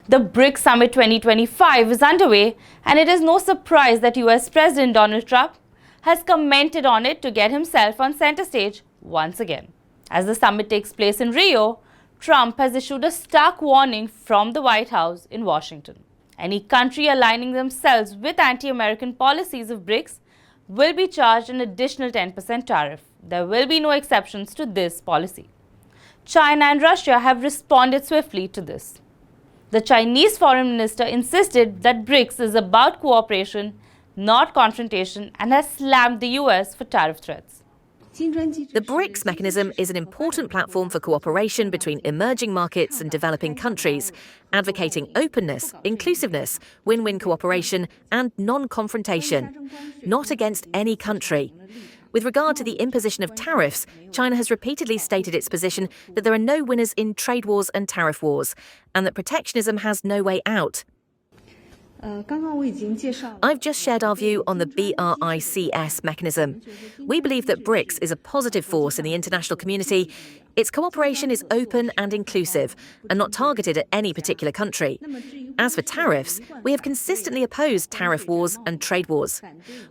The BRICS Summit 2025 is underway, and it is no surprise that US President Donald Trump has commented on it to get himself on center stage once again. As the summit takes place in Rio, Trump has issued a stark warning from the White House in Washington. Any country aligning themselves with anti-American policies of BRICS will be charged an additional 10% tariff. There will be no exceptions to this policy. China and Russia have responded swiftly to this. The Chinese foreign minister insisted that BRICS is about cooperation, not confrontation, and has slammed the US for tariff threats. The BRICS mechanism is an important platform for cooperation between emerging markets and developing countries, advocating openness, inclusiveness, win-win cooperation and non-confrontation, not against any country. With regard to the imposition of tariffs, China has repeatedly stated its position that there are no winners in trade wars and tariff wars, and that protectionism has no way out. I've just shared our view on the BRICS mechanism. We believe that BRICS is a positive force in the international community. Its cooperation is open and inclusive and not targeted at any particular country. As for tariffs, we have consistently opposed tariff wars and trade wars.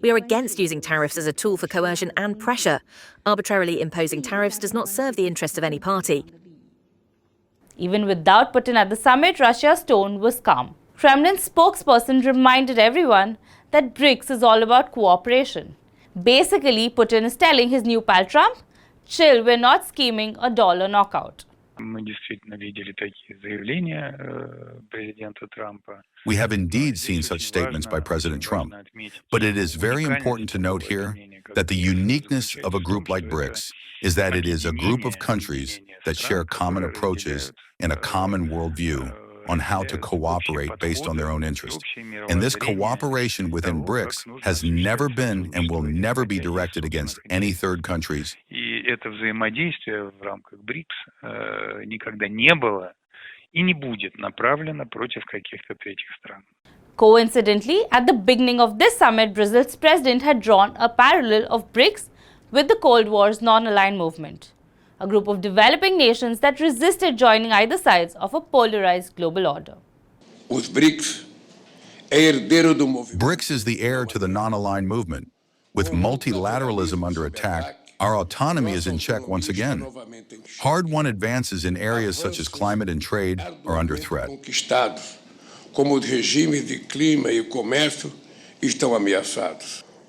We are against using tariffs as a tool for coercion and pressure. Arbitrarily imposing tariffs does not serve the interest of any party. Even without Putin at the summit, Russia's tone was calm. Kremlin spokesperson reminded everyone that BRICS is all about cooperation. Basically, Putin is telling his new pal Trump, chill, we're not scheming a dollar knockout. We have indeed seen such statements by President Trump, but it is very important to note here that the uniqueness of a group like BRICS is that it is a group of countries that share common approaches and a common worldview on how to cooperate based on their own interests. And this cooperation within BRICS has never been and will never be directed against any third countries. Coincidentally, at the beginning of this summit, Brazil's president had drawn a parallel of BRICS with the Cold War's non-aligned movement, a group of developing nations that resisted joining either sides of a polarized global order. BRICS is the heir to the non-aligned movement. With multilateralism under attack, our autonomy is in check once again. Hard-won advances in areas such as climate and trade are under threat.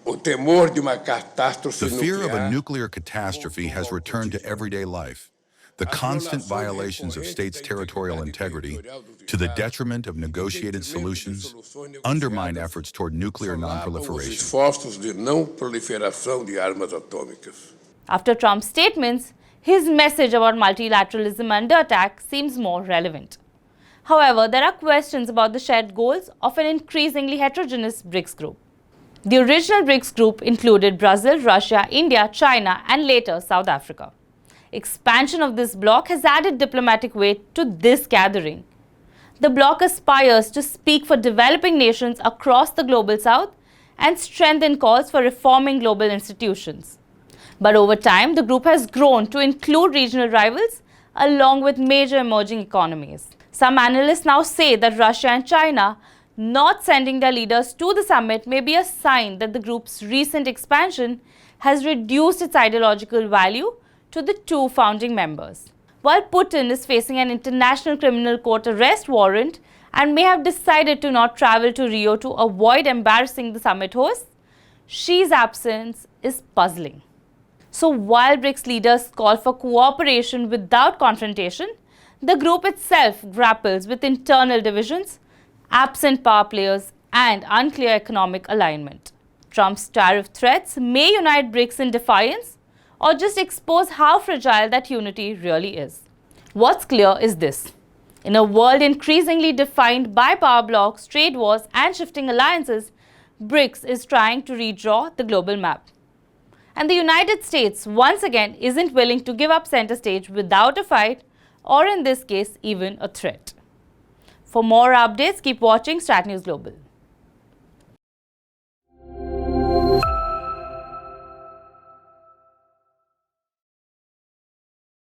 The fear of a nuclear catastrophe has returned to everyday life. The constant violations of states' territorial integrity, to the detriment of negotiated solutions, undermine efforts toward nuclear non-proliferation. After Trump's statements, his message about multilateralism under attack seems more relevant. However, there are questions about the shared goals of an increasingly heterogeneous BRICS group. The original BRICS group included Brazil, Russia, India, China, and later South Africa. Expansion of this bloc has added diplomatic weight to this gathering. The bloc aspires to speak for developing nations across the global south and strengthen calls for reforming global institutions. But over time, the group has grown to include regional rivals along with major emerging economies. Some analysts now say that Russia and China not sending their leaders to the summit may be a sign that the group's recent expansion has reduced its ideological value to the two founding members. While Putin is facing an international criminal court arrest warrant and may have decided to not travel to Rio to avoid embarrassing the summit hosts, Xi's absence is puzzling. So while BRICS leaders call for cooperation without confrontation, the group itself grapples with internal divisions, absent power players, and unclear economic alignment. Trump's tariff threats may unite BRICS in defiance or just expose how fragile that unity really is. What's clear is this: in a world increasingly defined by power blocs, trade wars, and shifting alliances, BRICS is trying to redraw the global map. And the United States, once again, isn't willing to give up center stage without a fight, or in this case, even a threat. For more updates, keep watching Strat News Global.